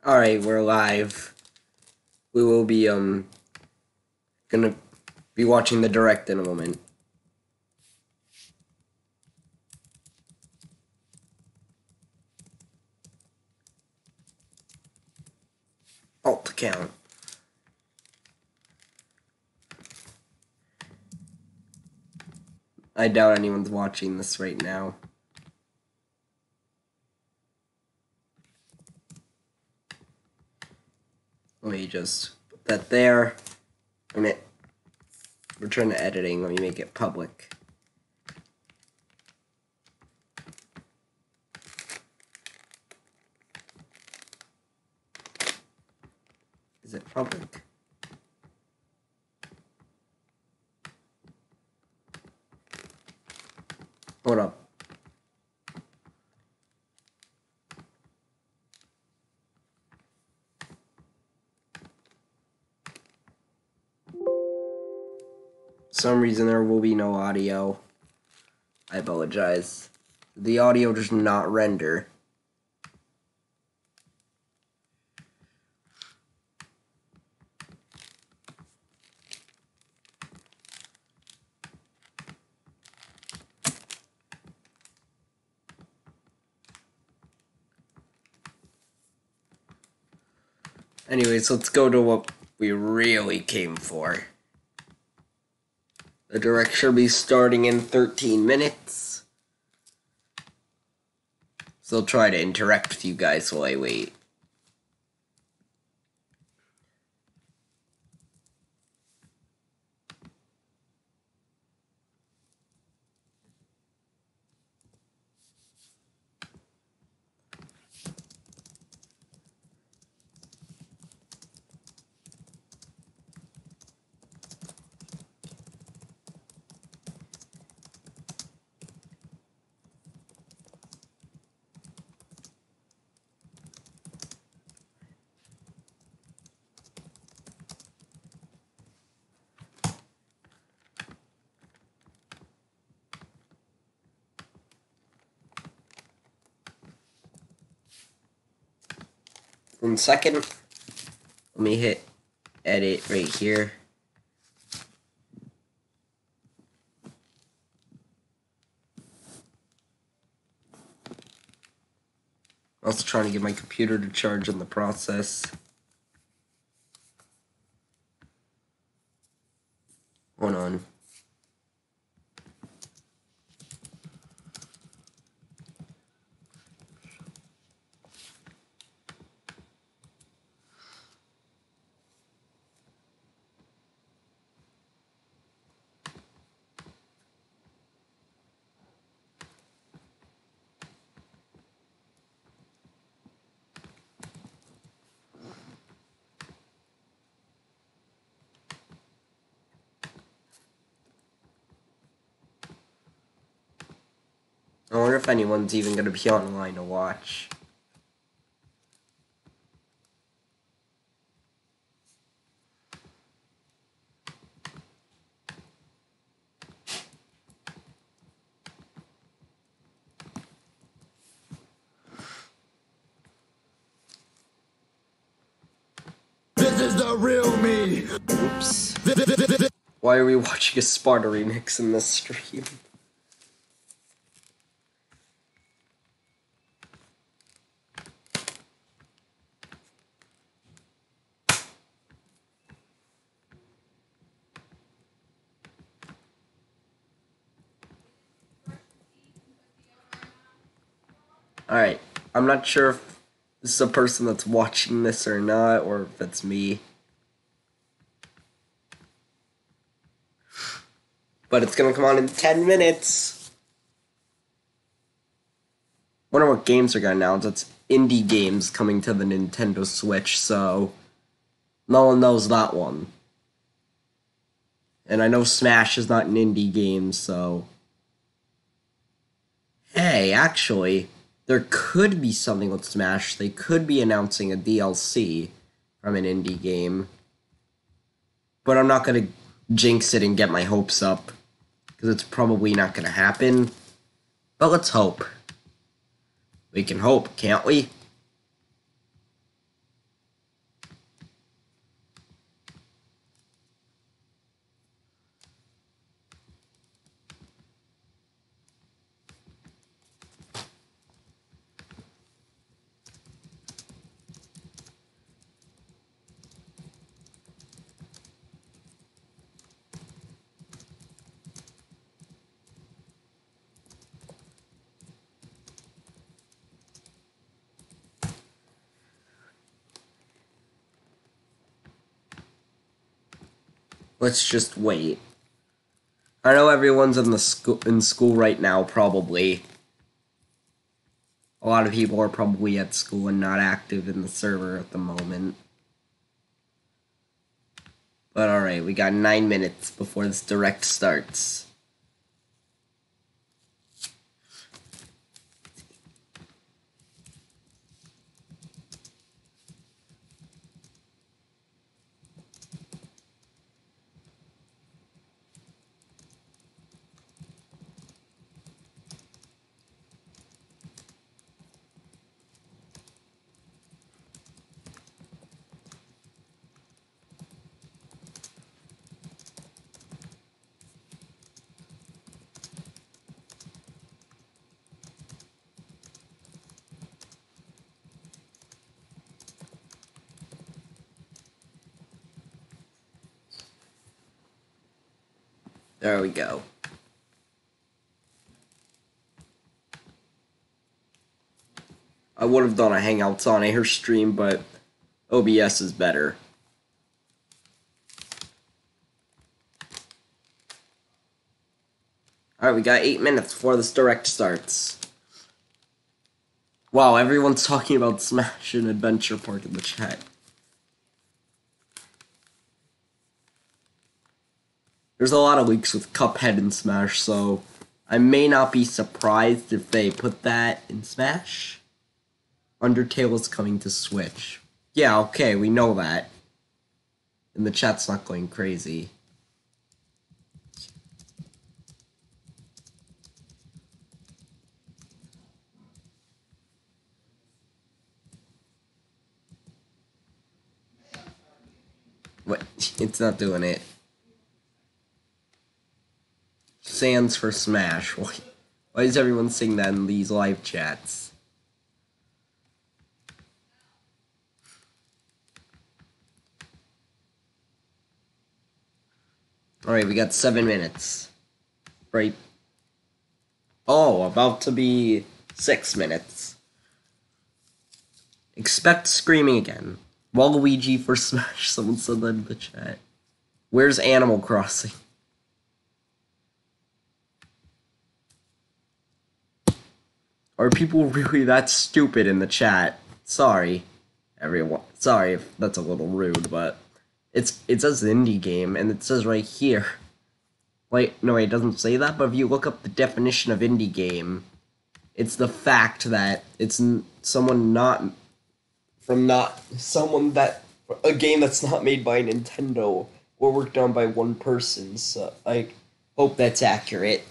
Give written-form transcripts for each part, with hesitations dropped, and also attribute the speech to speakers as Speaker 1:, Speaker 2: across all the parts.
Speaker 1: Alright, we're live. We will be, gonna be watching the direct in a moment. Alt account. I doubt anyone's watching this right now. Let me just put that there. And return to editing. Let me make it public. Is it public? Hold up. For some reason there will be no audio. I apologize. The audio does not render. Anyways, let's go to what we really came for. The direct should be starting in 13 minutes. So I'll try to interact with you guys while I wait. One second. Let me hit edit right here. I'm also trying to get my computer to charge in the process. Hold on. I wonder if anyone's even going to be online to watch.
Speaker 2: This is the real me.
Speaker 1: Oops. Why are we watching a Sparta remix in this stream? Alright, I'm not sure if this is a person that's watching this or not, or if it's me. But it's gonna come on in 10 minutes. Wonder what games are gonna announce. It's indie games coming to the Nintendo Switch, so no one knows that one. And I know Smash is not an indie game, so... Hey, actually, there could be something with Smash. They could be announcing a DLC from an indie game. But I'm not gonna jinx it and get my hopes up, because it's probably not gonna happen. But let's hope. We can hope, can't we? Let's just wait. I know everyone's in school right now, probably. A lot of people are probably at school and not active in the server at the moment. But alright, we got 9 minutes before this direct starts. There we go. I would have done a Hangouts on Air stream, but OBS is better. Alright, we got 8 minutes before this direct starts. Wow, everyone's talking about Smash and Adventure Park in the chat. There's a lot of leaks with Cuphead in Smash, so I may not be surprised if they put that in Smash. Undertale is coming to Switch. Yeah, okay, we know that. And the chat's not going crazy. What? It's not doing it. Sans for Smash. Why is everyone saying that in these live chats? Alright, we got 7 minutes. Right. Oh, about to be 6 minutes. Expect screaming again. Waluigi for Smash, someone said that in the chat. Where's Animal Crossing? Are people really that stupid in the chat? Sorry, everyone. Sorry if that's a little rude, but it says indie game, and it says right here. Like, no, it doesn't say that, but if you look up the definition of indie game, it's the fact that it's someone a game that's not made by Nintendo or worked on by one person. So I hope that's accurate.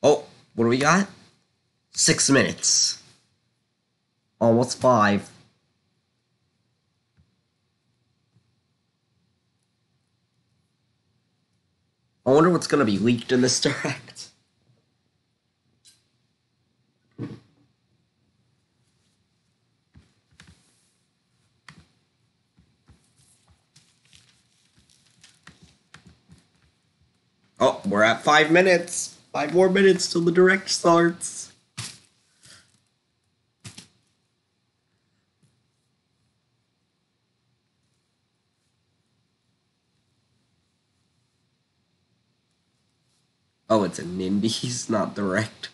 Speaker 1: Oh, what do we got? 6 minutes. Almost 5. I wonder what's gonna be leaked in this direct. Oh, we're at 5 minutes. 5 more minutes till the direct starts. Oh, it's an indies, not direct.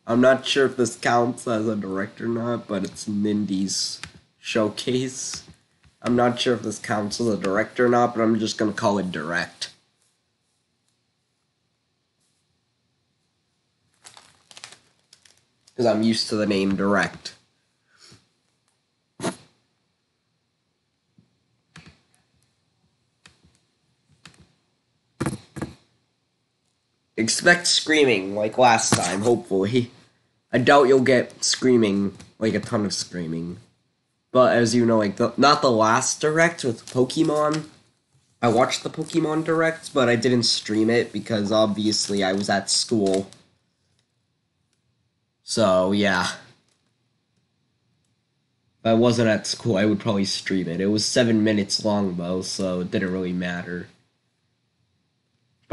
Speaker 1: I'm not sure if this counts as a direct or not, but it's an indies showcase. I'm not sure if this counts as a direct or not, but I'm just gonna call it direct. Because I'm used to the name direct. Expect screaming like last time, hopefully. I doubt you'll get screaming, like a ton of screaming. But as you know, like not the last direct with Pokemon. I watched the Pokemon direct, but I didn't stream it because obviously I was at school. So, yeah. If I wasn't at school, I would probably stream it. It was 7 minutes long, though, so it didn't really matter.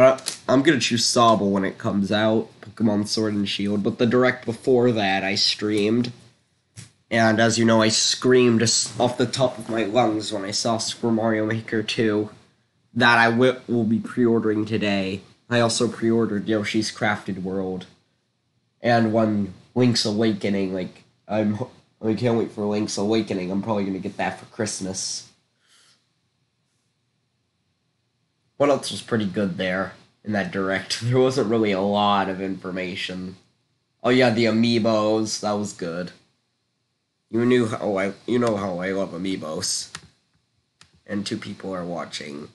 Speaker 1: But I'm gonna choose Sobble when it comes out, Pokemon Sword and Shield. But the direct before that, I streamed. And as you know, I screamed off the top of my lungs when I saw Super Mario Maker 2 that I will be pre-ordering today. I also pre-ordered Yoshi's Crafted World. And when Link's Awakening, like, I can't wait for Link's Awakening. I'm probably gonna get that for Christmas. What else was pretty good there in that direct? There wasn't really a lot of information. Oh yeah, the amiibos, that was good. You know how I love amiibos. And 2 people are watching.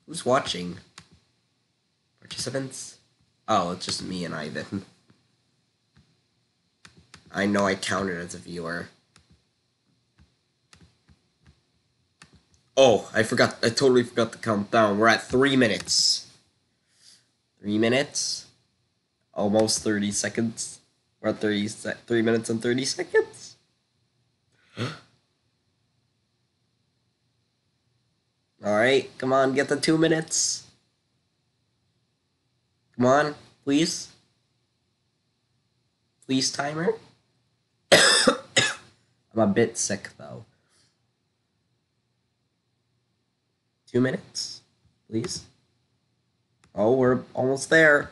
Speaker 1: Who's watching? Participants? Oh, it's just me and Ivan. I know I counted as a viewer. Oh, I totally forgot to count down. We're at 3 minutes. 3 minutes? Almost 30 seconds. We're at 3 minutes and 30 seconds. Alright, come on, get the 2 minutes. Come on, please. Please, timer. I'm a bit sick, though. 2 minutes, please. Oh, we're almost there.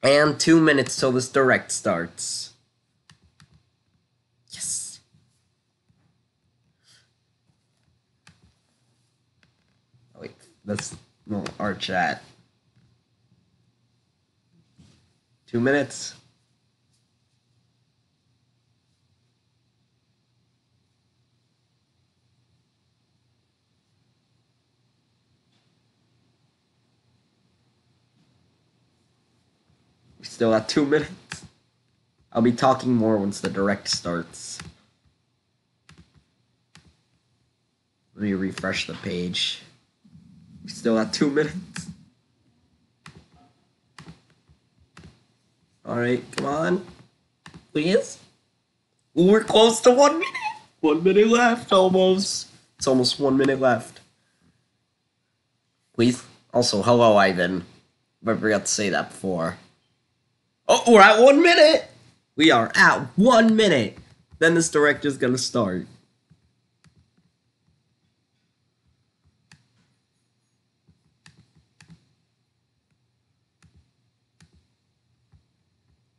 Speaker 1: And 2 minutes till this direct starts. Yes. Oh, wait, that's no our chat. 2 minutes. We still have 2 minutes. I'll be talking more once the direct starts. Let me refresh the page. We still have 2 minutes. Alright, come on. Please? We're close to 1 minute. 1 minute left, almost. It's almost 1 minute left. Please? Also, hello, Ivan. I forgot to say that before. Oh, we're at 1 minute! We are at 1 minute! Then this direct is gonna start.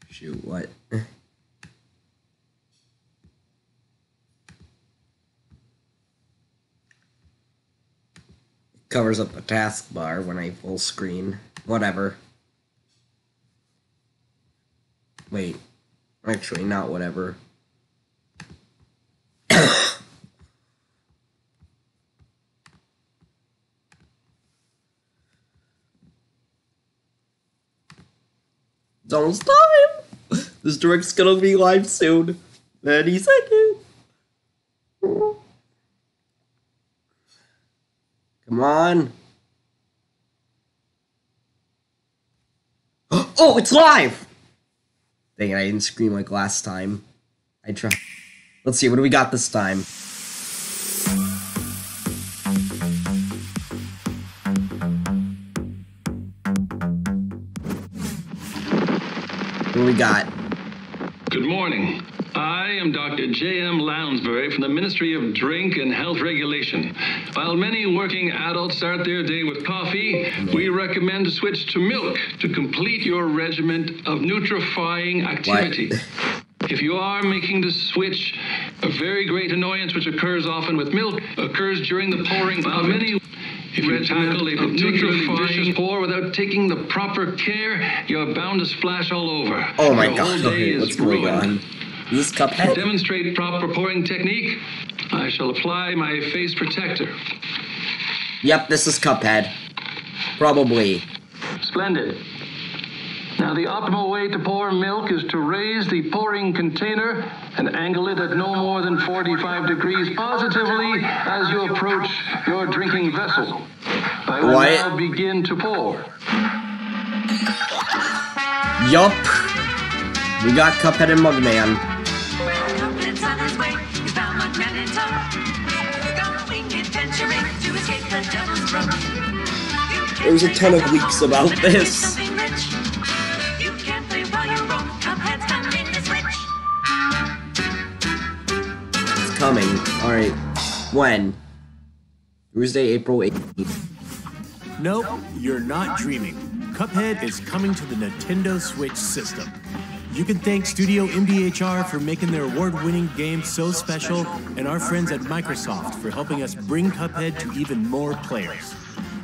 Speaker 1: Shoot, what? Covers up the taskbar when I full screen. Whatever. Wait. Actually, not whatever. It's almost time! This direct's gonna be live soon. Any second. Come on. Oh, it's live! Dang it, I didn't scream like last time. I tried. Let's see, what do we got this time? What do we got?
Speaker 3: Good morning. I am Dr. J.M. Lounsbury from the Ministry of Drink and Health Regulation. While many working adults start their day with coffee, we recommend to switch to milk to complete your regimen of nutrifying activity. What? If you are making the switch, a very great annoyance which occurs often with milk occurs during the pouring of many. If you tackle a particularly vicious pour without taking the proper care, you're bound to splash all over.
Speaker 1: Oh my god, okay, what's going on? Is this Cuphead?
Speaker 3: To demonstrate proper pouring technique, I shall apply my face protector.
Speaker 1: Yep, this is Cuphead. Probably.
Speaker 3: Splendid. Now, the optimal way to pour milk is to raise the pouring container and angle it at no more than 45 degrees positively as you approach your drinking vessel. I will now begin to pour.
Speaker 1: Yup. We got Cuphead and Mugman.
Speaker 4: Cuphead's on his way. He's found Mugman in tow. Going adventuring to escape the devil's throat.
Speaker 1: There's a ton of leaks about this.
Speaker 4: You can play while you roam. Cuphead's coming to Switch.
Speaker 1: It's coming. Alright. When? Thursday, April 18th.
Speaker 5: Nope, you're not dreaming. Cuphead is coming to the Nintendo Switch system. You can thank Studio MDHR for making their award-winning game so special, and our friends at Microsoft for helping us bring Cuphead to even more players.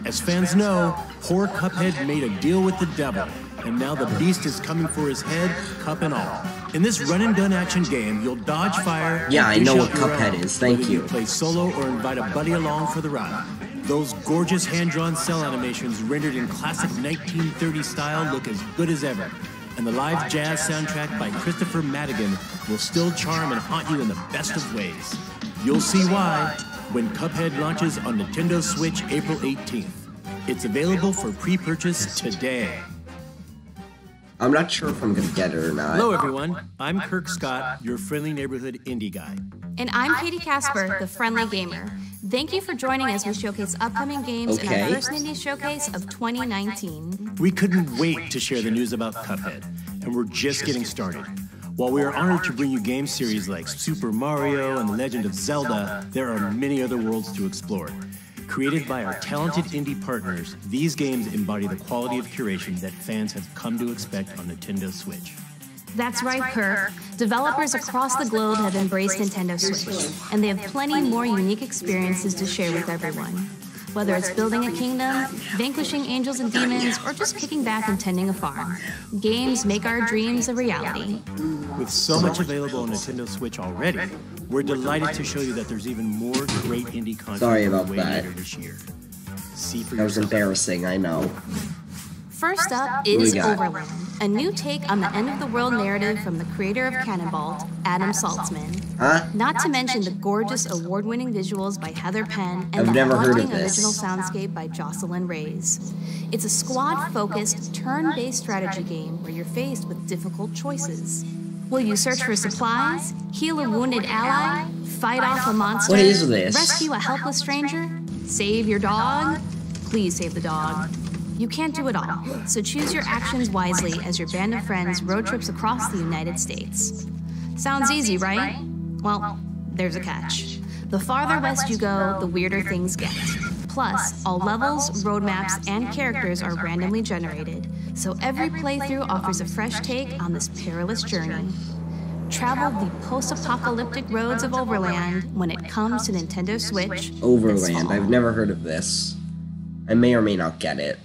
Speaker 5: As fans know, poor Cuphead made a deal with the devil, and now the beast is coming for his head, cup and all. In this run-and-done action game, you'll dodge fire.
Speaker 1: Yeah,
Speaker 5: and
Speaker 1: I know
Speaker 5: dish
Speaker 1: what
Speaker 5: out your
Speaker 1: Cuphead
Speaker 5: own,
Speaker 1: is, thank
Speaker 5: whether
Speaker 1: you.
Speaker 5: Play solo or invite a buddy along for the ride. Those gorgeous hand-drawn cell animations rendered in classic 1930 style look as good as ever. And the live jazz soundtrack by Christopher Madigan will still charm and haunt you in the best of ways. You'll see why when Cuphead launches on Nintendo Switch April 18th. It's available for pre-purchase today.
Speaker 1: I'm not sure if I'm gonna get it or not.
Speaker 5: Hello everyone, I'm Kirk Scott, your friendly neighborhood indie guy.
Speaker 6: And I'm Katie Casper, the Friendly Gamer. Thank you for joining as we showcase upcoming games in
Speaker 1: Okay.
Speaker 6: our first Indie Showcase of 2019.
Speaker 5: We couldn't wait to share the news about Cuphead, and we're just getting started. While we are honored to bring you game series like Super Mario and The Legend of Zelda, there are many other worlds to explore. Created by our talented indie partners, these games embody the quality of curation that fans have come to expect on Nintendo Switch.
Speaker 6: That's right, Kirk. Developers across the globe have embraced Nintendo Switch, and they have plenty more unique experiences to share with everyone. Whether it's building a kingdom, vanquishing angels and demons, or just kicking back and tending a farm, games make our dreams a reality.
Speaker 5: With so much available on Nintendo Switch already, we're delighted to show you that there's even more great indie content
Speaker 1: Sorry
Speaker 5: on the
Speaker 1: about
Speaker 5: way
Speaker 1: that.
Speaker 5: later this year. See for
Speaker 1: That was
Speaker 5: yourself.
Speaker 1: embarrassing, I know.
Speaker 6: First up
Speaker 1: What do
Speaker 6: is
Speaker 1: we got?
Speaker 6: Overland, a new take on the end-of-the-world narrative from the creator of Cannonball, Adam Saltzman.
Speaker 1: Huh?
Speaker 6: Not to mention the gorgeous award-winning visuals by Heather Penn and
Speaker 1: I've
Speaker 6: the
Speaker 1: never heard of
Speaker 6: haunting
Speaker 1: this.
Speaker 6: original soundscape by Jocelyn Reyes. It's a squad-focused, turn-based strategy game where you're faced with difficult choices. Will you search for supplies, heal a wounded ally, fight off a monster,
Speaker 1: What is this?
Speaker 6: rescue a helpless stranger, save your dog? Please save the dog. You can't do it all, so choose your actions wisely as your band of friends road trips across the United States. Sounds easy, right? Well, there's a catch. The farther west you go, the weirder things get. Plus, all levels, roadmaps, and characters are randomly generated, so every playthrough offers a fresh take on this perilous journey. Travel the post-apocalyptic roads of Overland when it comes to Nintendo Switch. this
Speaker 1: Overland.
Speaker 6: fall.
Speaker 1: I've never heard of this. I may or may not get it.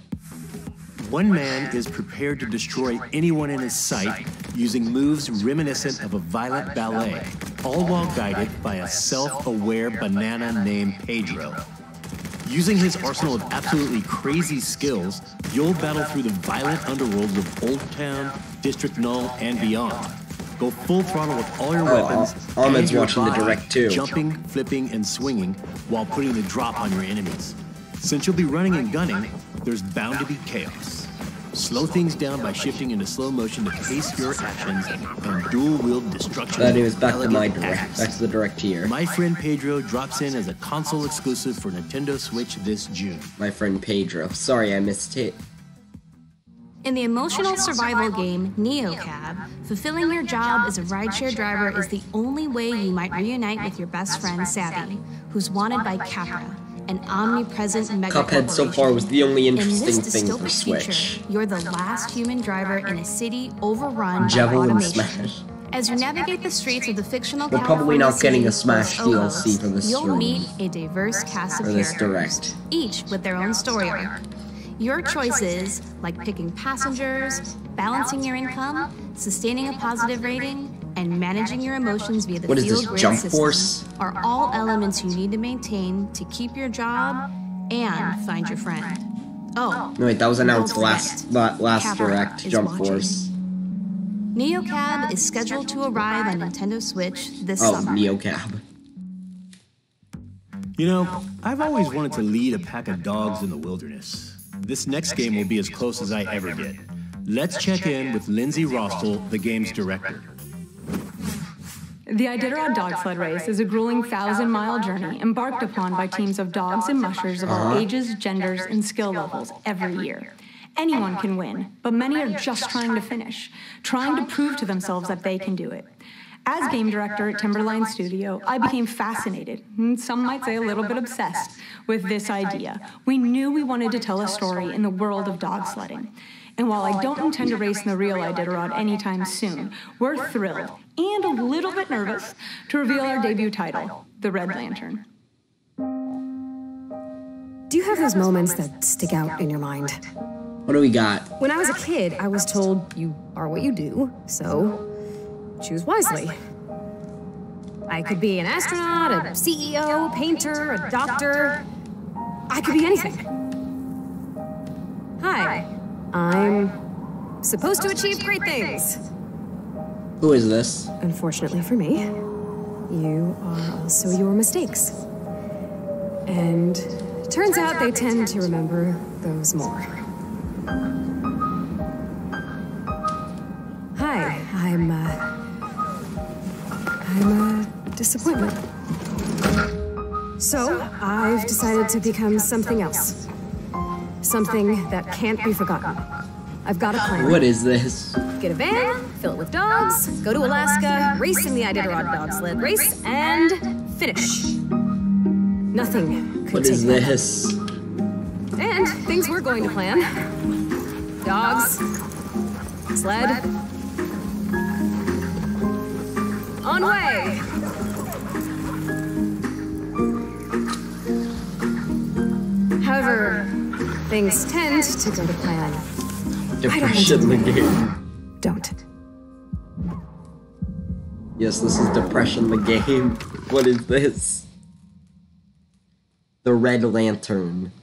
Speaker 5: One man is prepared to destroy anyone in his sight using moves reminiscent of a violent ballet, all while guided by a self-aware banana named Pedro. Using his arsenal of absolutely crazy skills, you'll battle through the violent underworlds of Old Town, District Null, and beyond. Go full throttle with all your weapons.
Speaker 1: Ahmed's
Speaker 5: and your
Speaker 1: watching the
Speaker 5: body,
Speaker 1: direct too.
Speaker 5: Jumping, flipping, and swinging while putting the drop on your enemies. Since you'll be running and gunning, there's bound to be chaos. Slow things down by shifting into slow motion to pace your actions and dual-wield destruction.
Speaker 1: That is back to
Speaker 5: with
Speaker 1: my
Speaker 5: elegant
Speaker 1: direct.
Speaker 5: axe.
Speaker 1: Back to the direct here.
Speaker 5: My friend Pedro drops in as a console exclusive for Nintendo Switch this June.
Speaker 1: My friend Pedro. Sorry, I missed it.
Speaker 6: In the emotional survival game NeoCab, fulfilling your job as a rideshare driver is the only way you might reunite with your best friend Savvy, who's wanted by Capra, an omnipresent mega
Speaker 1: Cuphead so far was the only
Speaker 6: In this
Speaker 1: interesting thing for
Speaker 6: dystopic
Speaker 1: Switch.
Speaker 6: future, you're the last human driver in a city overrun by
Speaker 1: Javelin
Speaker 6: automation.
Speaker 1: Smash.
Speaker 6: As you navigate the streets of the fictional
Speaker 1: We're probably
Speaker 6: California
Speaker 1: not getting a
Speaker 6: city,
Speaker 1: Smash
Speaker 6: Los Ojos,
Speaker 1: DLC for this
Speaker 6: you'll
Speaker 1: room.
Speaker 6: meet a diverse cast of
Speaker 1: For this
Speaker 6: characters,
Speaker 1: direct.
Speaker 6: each with their own story arc. Your choices, like picking passengers, balancing your income, sustaining a positive rating, and managing your emotions via the
Speaker 1: What is this,
Speaker 6: field grid
Speaker 1: Jump
Speaker 6: system,
Speaker 1: Force?
Speaker 6: are all elements you need to maintain to keep your job and find your friend. Oh,
Speaker 1: No, wait, that was announced
Speaker 6: don't
Speaker 1: last
Speaker 6: forget, Capra
Speaker 1: direct.
Speaker 6: is
Speaker 1: Jump
Speaker 6: watching.
Speaker 1: Force.
Speaker 6: NeoCab is scheduled to arrive on Nintendo Switch this
Speaker 1: Oh,
Speaker 6: summer.
Speaker 1: NeoCab.
Speaker 5: You know, I've always wanted to lead a pack of dogs in the wilderness. This next game will be as close as I ever get. Let's check in with Lindsay Rostel, the game's director.
Speaker 7: The Iditarod Dog Sled Race is a grueling 1,000-mile journey embarked upon by teams of dogs and mushers of all ages, genders, and skill levels every year. Anyone can win, but many are just trying to finish, trying to prove to themselves that they can do it. As game director at Timberline Studio, I became fascinated, and some might say a little bit obsessed, with this idea. We knew we wanted to tell a story in the world of dog sledding. And while I don't intend to race in the real Iditarod anytime soon, we're thrilled and a little bit nervous to reveal our debut title, the Red Lantern.
Speaker 8: Do you have those moments that stick out in your mind?
Speaker 1: What do we got?
Speaker 8: When I was a kid, I was told you are what you do, so choose wisely. I could be an astronaut, a CEO, painter, a doctor. I could be anything. Hi, I'm supposed to achieve great things.
Speaker 1: Who is this?
Speaker 8: Unfortunately for me, you are also your mistakes. And turns out they tend to remember those more. Hi, I'm a disappointment. So, I've decided to become something else. Something that can't be forgotten. I've got a plan.
Speaker 1: What is this?
Speaker 8: Get a van, fill it with dogs, go to Alaska, race in the Iditarod Dog Sled Race, and finish. Nothing could
Speaker 1: What
Speaker 8: take
Speaker 1: is
Speaker 8: that.
Speaker 1: this?
Speaker 8: And things we're going to plan. Dogs, sled, on way. However, things tend to go to plan.
Speaker 1: Depression the game.
Speaker 8: Don't.
Speaker 1: Yes, this is Depression the game. What is this? The Red Lantern.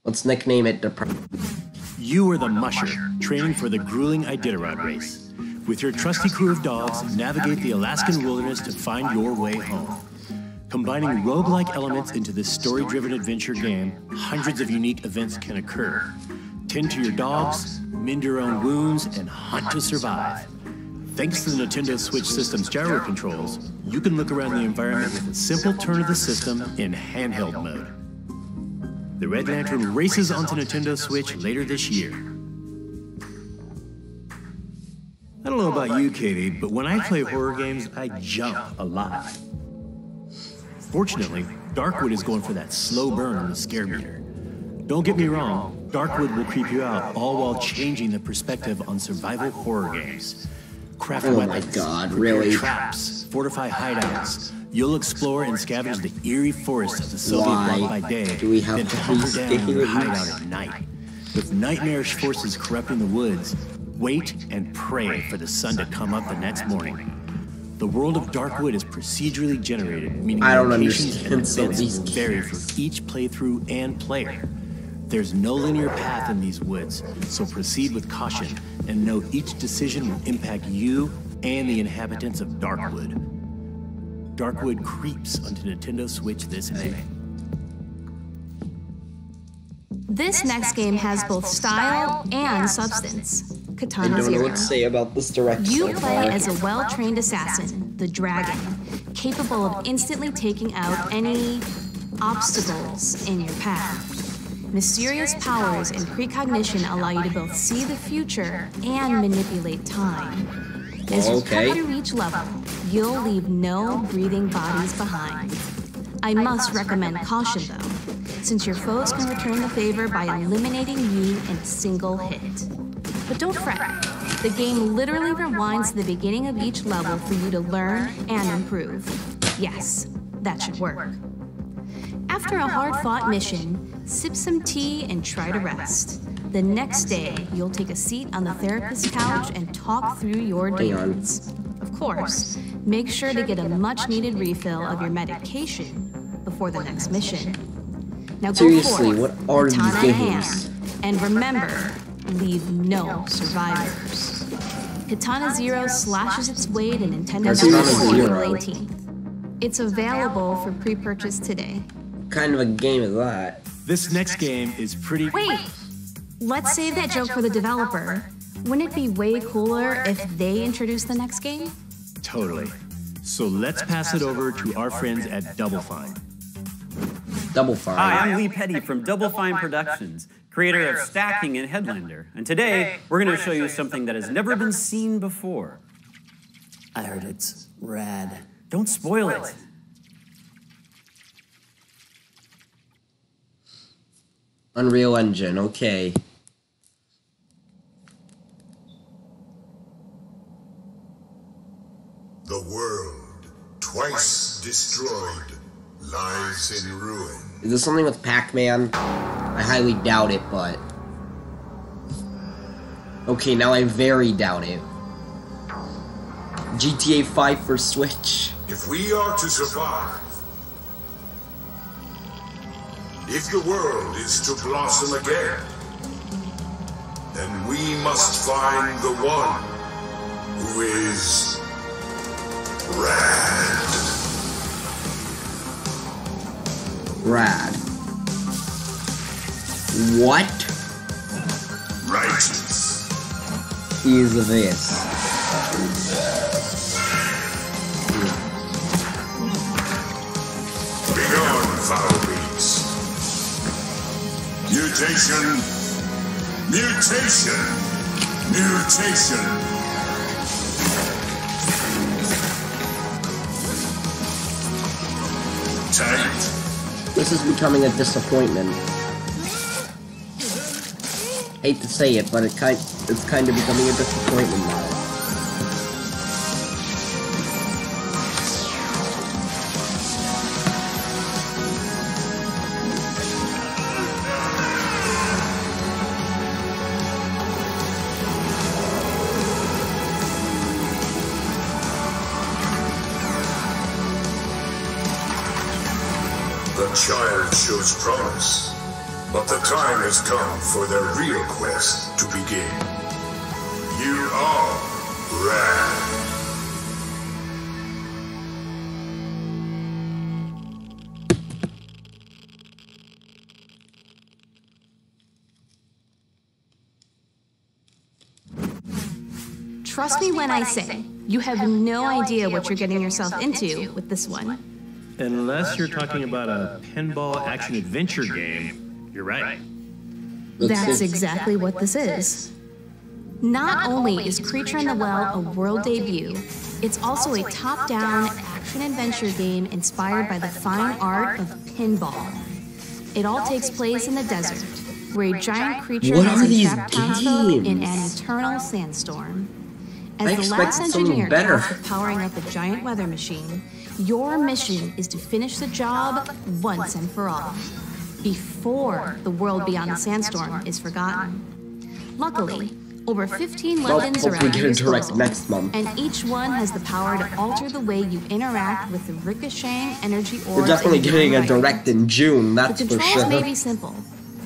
Speaker 1: Let's nickname it Depression.
Speaker 5: You are the musher, training for the grueling Iditarod race. With your trusty crew of dogs, navigate the Alaskan wilderness to find your way home. Combining roguelike elements into this story-driven adventure game, hundreds of unique events can occur. Tend to your dogs, mend your own wounds, and hunt to survive. Thanks to the Nintendo Switch system's gyro controls, you can look around the environment with a simple turn of the system in handheld mode. The Red Lantern races onto Nintendo Switch later this year. I don't know about you, Katie, but when I play horror games, I jump a lot. Fortunately, Darkwood is going for that slow burn on the scare meter. Don't get me wrong, Darkwood will creep you out, all while changing the perspective on survival horror games. Craft weapons,
Speaker 1: my God,
Speaker 5: prepare
Speaker 1: really?
Speaker 5: traps, fortify hideouts. You'll explore and scavenge the eerie forests of the Soviet bloc by day,
Speaker 1: do we have
Speaker 5: then
Speaker 1: to
Speaker 5: hunker
Speaker 1: use
Speaker 5: down your
Speaker 1: games?
Speaker 5: hideout at night. With nightmarish forces corrupting the woods, wait and pray for the sun to come up the next morning. The world of Darkwood is procedurally generated, meaning
Speaker 1: I don't
Speaker 5: locations and
Speaker 1: understand some of
Speaker 5: events
Speaker 1: these
Speaker 5: will vary for each playthrough and player. There's no linear path in these woods, so proceed with caution and note each decision will impact you and the inhabitants of Darkwood. Darkwood creeps onto Nintendo Switch this May.
Speaker 6: This next game has both style and substance.
Speaker 1: I
Speaker 6: Katana
Speaker 1: don't know
Speaker 6: Zero.
Speaker 1: what to say about this direction.
Speaker 6: You
Speaker 1: so
Speaker 6: play
Speaker 1: far.
Speaker 6: as a well-trained assassin, the Dragon, capable of instantly taking out any obstacles in your path. Mysterious powers and precognition allow you to both see the future and manipulate time. As you
Speaker 1: Okay.
Speaker 6: cut through each level, you'll leave no breathing bodies behind. I must recommend caution though, since your foes can return the favor by eliminating you in a single hit. But don't fret, the game literally rewinds to the beginning of each level for you to learn and improve. Yes, that should work. After a hard-fought mission, sip some tea and try to rest. The next day, you'll take a seat on the therapist's couch and talk through your
Speaker 1: Hang on.
Speaker 6: demons. Of course, make sure to get a much-needed refill of your medication before the next mission. Now go
Speaker 1: Seriously,
Speaker 6: forth,
Speaker 1: what are
Speaker 6: katana
Speaker 1: these
Speaker 6: in hand,
Speaker 1: games?
Speaker 6: and remember, leave no survivors. Katana Zero slashes its way to Nintendo Switch
Speaker 1: Katana
Speaker 6: on
Speaker 1: Zero.
Speaker 6: April 18th. It's available for pre-purchase today.
Speaker 1: What kind of a game is that?
Speaker 5: This next game is pretty...
Speaker 6: Wait! Let's save that joke for the developer. Wouldn't it be way cooler if they introduced the next game?
Speaker 5: Totally. So let's pass it over to our friends at Double Fine.
Speaker 1: Double Fine.
Speaker 9: Hi, I'm Lee Petty from Double Fine Productions, creator of Stacking and Headlander. And today, we're going to show you something that has never been seen before.
Speaker 10: I heard it's rad.
Speaker 9: Don't spoil it.
Speaker 1: Unreal Engine, okay.
Speaker 2: The world, twice destroyed, lies in ruin.
Speaker 1: Is this something with Pac-Man? I highly doubt it, but... Okay, now I very doubt it. GTA 5 for Switch.
Speaker 2: If we are to survive, if the world is to blossom again, then we must find the one who is rad.
Speaker 1: Rad. What
Speaker 2: Righteous.
Speaker 1: is this?
Speaker 2: Begone, foul beast. Mutation. Mutation. Mutation. Tight.
Speaker 1: This is becoming a disappointment. Hate to say it, but it's kind of becoming a disappointment now.
Speaker 2: The child shows promise, but the time has come for their real quest to begin. You are rad.
Speaker 6: Trust me when I say, you have no idea what you're getting yourself into with this one.
Speaker 5: Unless you're talking about a pinball action-adventure game, you're right.
Speaker 6: That's exactly what this is. Not only is Creature in the Well a world debut, it's also a top-down action-adventure game inspired by the fine art of pinball. It all takes place in the desert, where a giant creature
Speaker 1: What
Speaker 6: has
Speaker 1: are these
Speaker 6: entrapped townsfolk in an
Speaker 1: games?
Speaker 6: eternal sandstorm.
Speaker 1: I
Speaker 6: As the last
Speaker 1: expected something
Speaker 6: engineer
Speaker 1: better.
Speaker 6: tasked with powering up a giant weather machine, your mission is to finish the job once and for all, before the world beyond the sandstorm is forgotten. Luckily, over 15
Speaker 1: Well,
Speaker 6: weapons are
Speaker 1: hopefully
Speaker 6: at
Speaker 1: get
Speaker 6: your
Speaker 1: a direct
Speaker 6: disposal,
Speaker 1: next month.
Speaker 6: and each one has the power to alter the way you interact with the ricocheting energy orbs.
Speaker 1: We're definitely
Speaker 6: in your
Speaker 1: getting a
Speaker 6: environment.
Speaker 1: direct in June,
Speaker 6: The
Speaker 1: that's for
Speaker 6: controls may
Speaker 1: sure.
Speaker 6: be simple,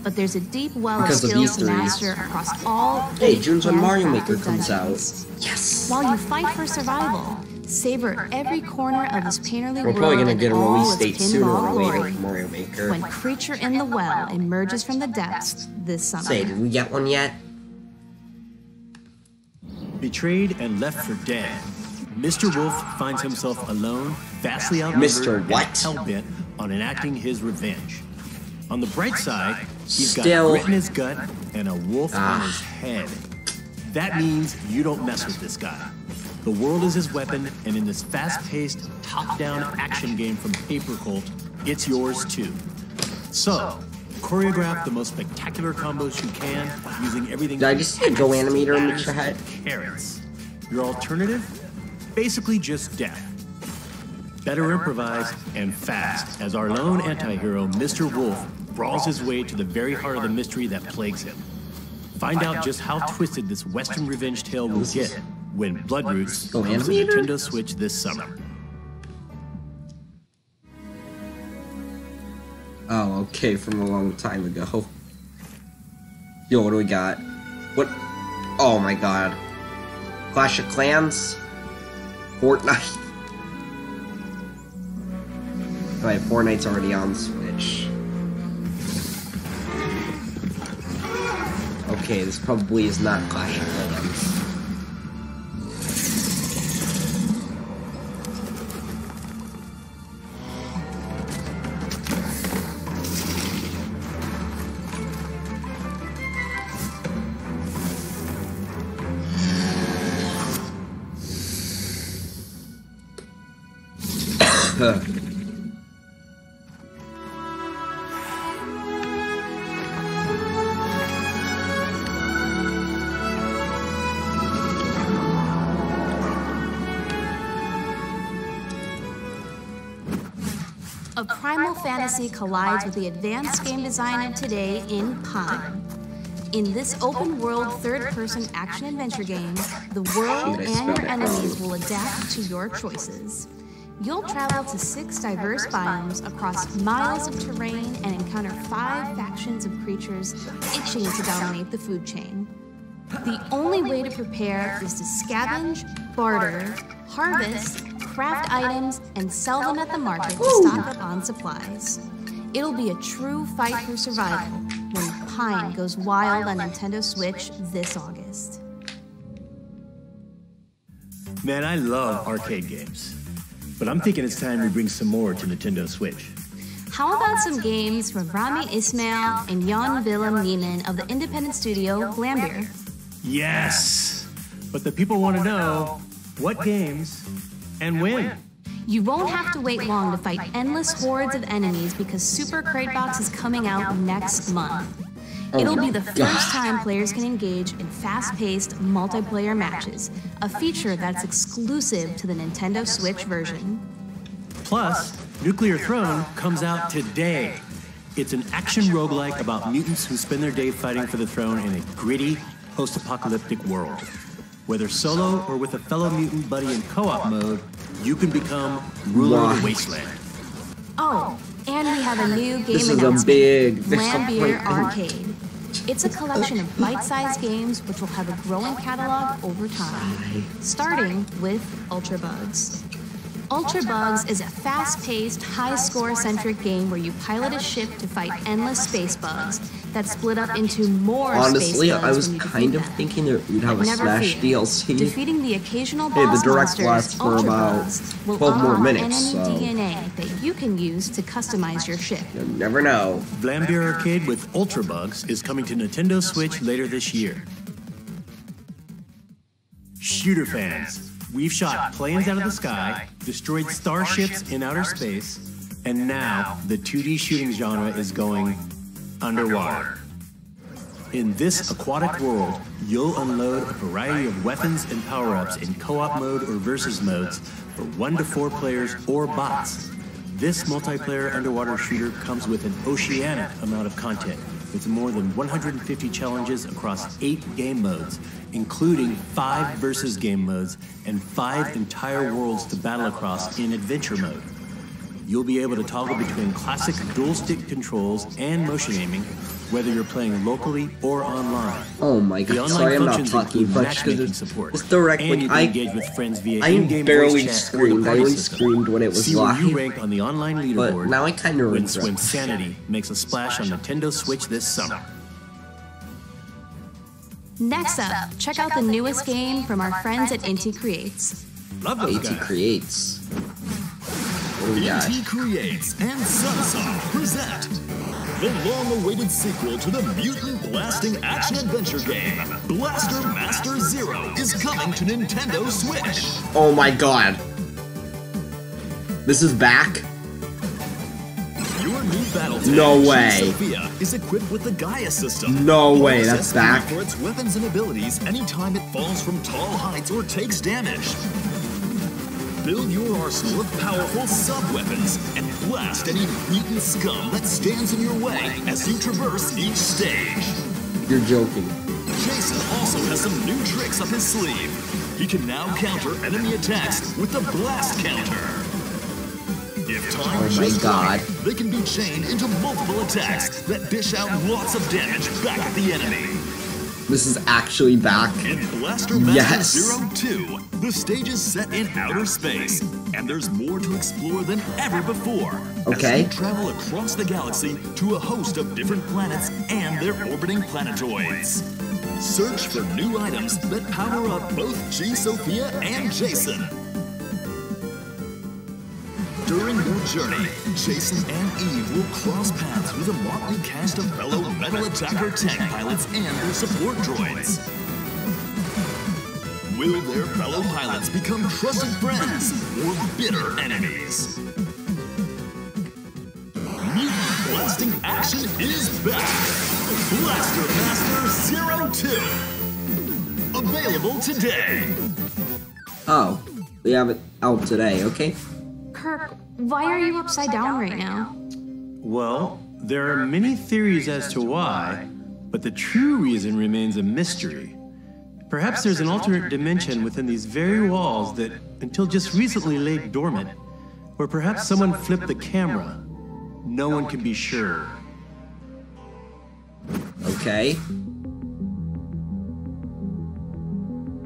Speaker 6: but there's a deep well
Speaker 1: Because
Speaker 6: of
Speaker 1: of
Speaker 6: skills to
Speaker 1: Easter eggs.
Speaker 6: master across all
Speaker 1: Hey,
Speaker 6: 8
Speaker 1: June's when Mario
Speaker 6: handcrafted
Speaker 1: Maker comes out.
Speaker 6: dungeons.
Speaker 1: Yes!
Speaker 6: While you fight for survival, savor every corner of this painterly
Speaker 1: We're
Speaker 6: world
Speaker 1: probably gonna
Speaker 6: and
Speaker 1: get a
Speaker 6: all
Speaker 1: release
Speaker 6: its
Speaker 1: date sooner
Speaker 6: pinball
Speaker 1: or later
Speaker 6: glory
Speaker 1: for Mario Maker.
Speaker 6: when Creature in the Well emerges from the depths this summer.
Speaker 1: Say, did we get one yet?
Speaker 5: Betrayed and left for dead, Mr. Wolf finds himself alone, vastly outnumbered,
Speaker 1: Mr. What?
Speaker 5: and hell-bent on enacting his revenge. On the bright side, he's got
Speaker 1: Still-
Speaker 5: grit in his gut and a wolf on
Speaker 1: Ah.
Speaker 5: his head. That means you don't mess with this guy. The world is his weapon, and in this fast-paced, top-down action game from Paper Cult, it's yours too. So, choreograph the most spectacular combos you can using everything.
Speaker 1: Did I just see a Go Animator in the
Speaker 5: Batters
Speaker 1: chat?
Speaker 5: and Carrots. Your alternative? Basically just death. Better improvise and fast as our lone anti-hero, Mr. Wolf, brawls his way to the very heart of the mystery that plagues him. Find out just how twisted this Western revenge tale will get when Bloodroots
Speaker 1: Go
Speaker 5: comes to
Speaker 1: Animator?
Speaker 5: Nintendo Switch this summer.
Speaker 1: Oh, okay, from a long time ago. Yo, what do we got? What? Oh my god. Clash of Clans? Fortnite? Alright, Fortnite's already on Switch. Okay, this probably is not Clash of Clans. Huh.
Speaker 6: A primal fantasy collides with the advanced game design of today in Pine. In this open-world, third-person action-adventure game, the world and your enemies will adapt to your choices. You'll travel to 6 diverse biomes across miles of terrain and encounter 5 factions of creatures itching to dominate the food chain. The only way to prepare is to scavenge, barter, harvest, craft items, and sell them at the market to stock up on supplies. It'll be a true fight for survival when Pine goes wild on Nintendo Switch this August.
Speaker 5: Man, I love arcade games. But I'm thinking it's time we bring some more to Nintendo Switch.
Speaker 6: How about some games from Rami Ismail and Jan Willem Niemann of the independent studio Glambeer?
Speaker 5: Yes! But the people want to know what games and when.
Speaker 6: You won't have to wait long to fight endless hordes of enemies because Super Crate Box is coming out next month. It'll be the first time players can engage in fast-paced multiplayer matches, a feature that's exclusive to the Nintendo Switch version.
Speaker 5: Plus, Nuclear Throne comes out today. It's an action roguelike about mutants who spend their day fighting for the throne in a gritty, post-apocalyptic world. Whether solo or with a fellow mutant buddy in co-op mode, you can become ruler of the wasteland.
Speaker 6: Oh, and we have a new game
Speaker 1: This is
Speaker 6: announcement,
Speaker 1: a big
Speaker 6: Glambeer
Speaker 1: disappointment.
Speaker 6: Arcade. It's a collection of bite-sized games which will have a growing catalog over time, starting with Ultra Bugs. Ultra Bugs is a fast-paced, high-score-centric game where you pilot a ship to fight endless space bugs that split up into more
Speaker 1: Honestly,
Speaker 6: space bugs
Speaker 1: I was
Speaker 6: when you
Speaker 1: kind
Speaker 6: defeat
Speaker 1: of
Speaker 6: them.
Speaker 1: thinking that we'd have
Speaker 6: But
Speaker 1: a
Speaker 6: never
Speaker 1: Smash
Speaker 6: fear.
Speaker 1: DLC.
Speaker 6: Defeating the occasional
Speaker 1: Hey, the
Speaker 6: boss
Speaker 1: direct
Speaker 6: monsters,
Speaker 1: lasts for
Speaker 6: Ultra
Speaker 1: about
Speaker 6: Bugs will
Speaker 1: 12 more
Speaker 6: unlock
Speaker 1: minutes,
Speaker 6: enemy
Speaker 1: so-
Speaker 6: DNA that you can use to customize your ship.
Speaker 1: You never know.
Speaker 5: Glambeer Arcade with Ultra Bugs is coming to Nintendo Switch later this year. Shooter fans, we've shot planes out of the sky, destroyed starships in outer space, and now the 2D shooting genre is going underwater. In this aquatic world, you'll unload a variety of weapons and power-ups in co-op mode or versus modes for 1 to 4 players or bots. This multiplayer underwater shooter comes with an oceanic amount of content, with more than 150 challenges across 8 game modes, including 5 versus game modes and 5 entire worlds to battle across in adventure mode. You'll be able to toggle between classic dual-stick controls and motion aiming, whether you're playing locally or online.
Speaker 1: Oh my
Speaker 5: The
Speaker 1: god,
Speaker 5: online
Speaker 1: sorry I'm not
Speaker 5: functions
Speaker 1: talking
Speaker 5: include
Speaker 1: much
Speaker 5: matchmaking
Speaker 1: because
Speaker 5: support,
Speaker 1: it's direct
Speaker 5: and
Speaker 1: when
Speaker 5: you can
Speaker 1: I
Speaker 5: engage with friends via
Speaker 1: I
Speaker 5: in-game
Speaker 1: barely
Speaker 5: voice chat or the
Speaker 1: screamed. I
Speaker 5: party
Speaker 1: only
Speaker 5: system.
Speaker 1: screamed when it was
Speaker 5: See where you
Speaker 1: live.
Speaker 5: rank on the online
Speaker 1: But
Speaker 5: leaderboard
Speaker 1: now I kind of
Speaker 5: when
Speaker 1: regret.
Speaker 5: Swimsanity makes a splash on Nintendo Switch this summer.
Speaker 6: Next up, check out the newest game from our friends at Inti Creates.
Speaker 5: Love those
Speaker 1: AT
Speaker 5: guys.
Speaker 1: Creates. What do we got?
Speaker 11: ET Creates and Sunsoft present the long-awaited sequel to the mutant blasting action-adventure game, Blaster Master Zero, is coming to Nintendo Switch.
Speaker 1: Oh my god. This is back?
Speaker 11: Your new battle tank,
Speaker 1: No way.
Speaker 11: Sophia, is equipped with the Gaia system.
Speaker 1: No way,
Speaker 11: Bonus
Speaker 1: that's
Speaker 11: SP
Speaker 1: back?
Speaker 11: for its weapons and abilities anytime it falls from tall heights or takes damage. Build your arsenal of powerful sub-weapons and blast any mutant scum that stands in your way as you traverse each stage.
Speaker 1: You're joking.
Speaker 11: Jason also has some new tricks up his sleeve. He can now counter enemy attacks with the blast counter. If time
Speaker 1: Oh my
Speaker 11: just
Speaker 1: God.
Speaker 11: right, they can be chained into multiple attacks that dish out lots of damage back at the enemy.
Speaker 1: This is actually back.
Speaker 11: In Blaster Master
Speaker 1: Yes.
Speaker 11: Zero 2, the stage is set in outer space, and there's more to explore than ever before.
Speaker 1: Okay.
Speaker 11: As you travel across the galaxy to a host of different planets and their orbiting planetoids. Search for new items that power up both G. Sophia and Jason. During your journey, Jason and Eve will cross paths with a motley cast of fellow Metal Attacker tank pilots and their support droids. Will their fellow pilots become trusted friends or bitter enemies? available today.
Speaker 1: Oh, we have it out today, okay?
Speaker 6: Kirk, why are you upside down right now?
Speaker 5: Well, there are many theories as to why, but the true reason remains a mystery. Perhaps there's an alternate dimension within these very walls that, until just recently, lay dormant. Or perhaps someone flipped the camera. No one can be sure.
Speaker 1: Okay.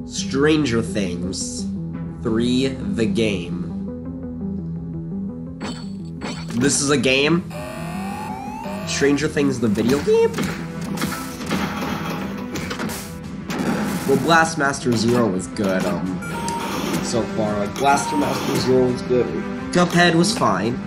Speaker 1: Stranger Things 3 The Game. This is a game? Stranger Things the video game? Well, Blastmaster Zero was good, so far. Like, Blastmaster Zero was good. Cuphead was fine.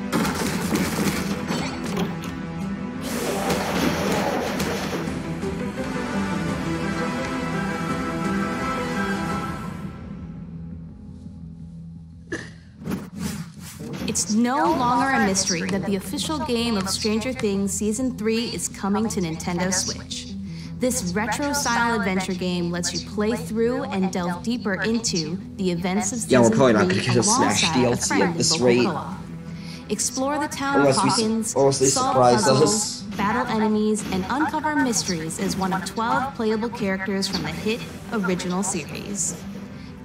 Speaker 6: It's no longer a mystery that the official game of Stranger Things Season 3 is coming to Nintendo Switch. This retro-style adventure game lets you play through and delve deeper into the events of Season 3
Speaker 1: Yeah, we're probably not gonna get a Smash
Speaker 6: alongside a
Speaker 1: DLC
Speaker 6: friend
Speaker 1: at this
Speaker 6: in local
Speaker 1: rate.
Speaker 6: co-op. Explore the town
Speaker 1: Unless
Speaker 6: of
Speaker 1: we-
Speaker 6: Hawkins,
Speaker 1: unless they
Speaker 6: solve
Speaker 1: surprise
Speaker 6: puzzles,
Speaker 1: us.
Speaker 6: battle enemies, and uncover mysteries as one of 12 playable characters from the hit original series.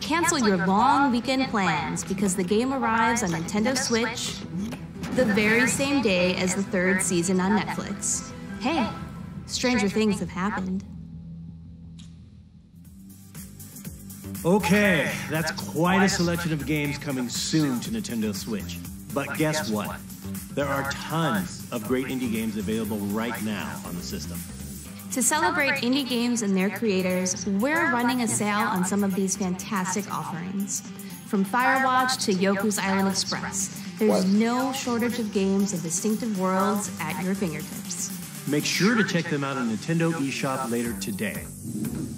Speaker 6: Cancel your long weekend plans because the game arrives on Nintendo Switch the very same day as the third season on Netflix. Hey, stranger things have happened.
Speaker 5: Okay, that's quite a selection of games coming soon to Nintendo Switch. But guess what? There are tons of great indie games available right now on the system.
Speaker 6: To celebrate indie games and their creators, we're running a sale on some of these fantastic offerings. From Firewatch to Yoku's Island Express, there's no shortage of games and distinctive worlds at your fingertips.
Speaker 5: Make sure to check them out on Nintendo eShop later today.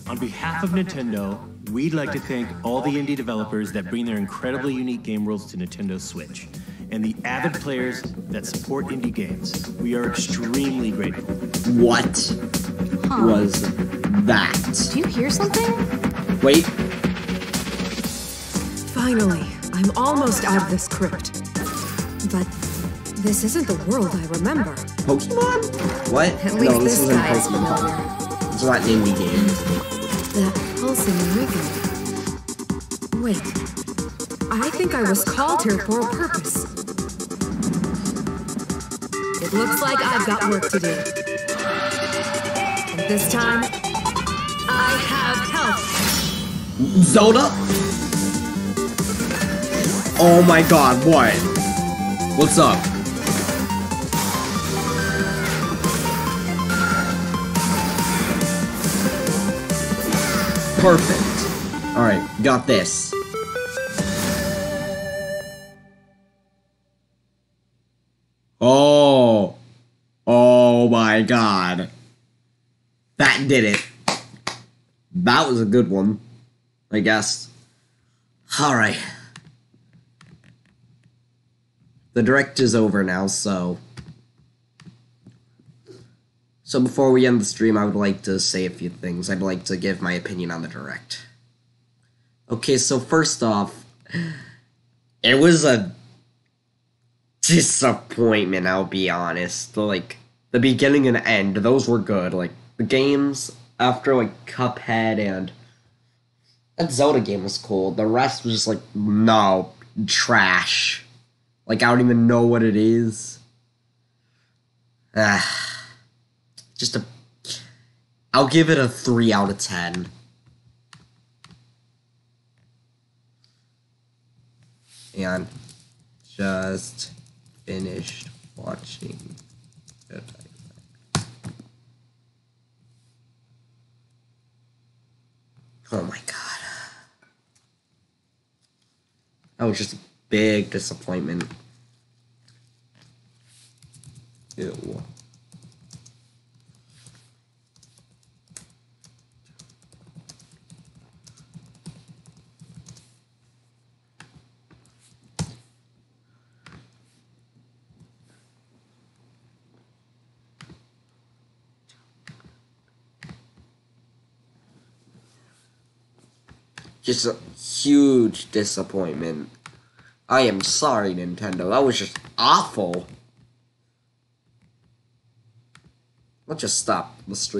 Speaker 5: On behalf of Nintendo, we'd like to thank all the indie developers that bring their incredibly unique game worlds to Nintendo Switch, and the avid players that support indie games. We are extremely grateful.
Speaker 1: What was that?
Speaker 6: Do you hear something?
Speaker 1: Wait.
Speaker 8: Finally, I'm almost out of this crypt. But this isn't the world I remember.
Speaker 1: Pokemon? What?
Speaker 8: At least
Speaker 1: No,
Speaker 8: this
Speaker 1: isn't
Speaker 8: guy is
Speaker 1: Pokemon.
Speaker 8: familiar.
Speaker 1: It's not an indie game.
Speaker 8: That pulsing rhythm. Wait. I think I was called here for a purpose. It looks like I've got work to do. And this time, I have help.
Speaker 1: Zelda? Oh my god, what? What's up? Perfect. Alright, got this. Oh. Oh my god. That did it. That was a good one, I guess. Alright. The direct is over now, so before we end the stream, I would like to say a few things. I'd like to give my opinion on the direct. Okay, so first off, it was a disappointment, I'll be honest. Like, the beginning and end, those were good. Like, the games after, like, Cuphead and that Zelda game was cool. The rest was just like, no, trash. Like, I don't even know what it is. I'll give it a 3 out of 10. And just finished watching it. Oh my god. That was just a big disappointment. Ew. Just a huge disappointment. I am sorry, Nintendo. That was just awful. Let's just stop the stream.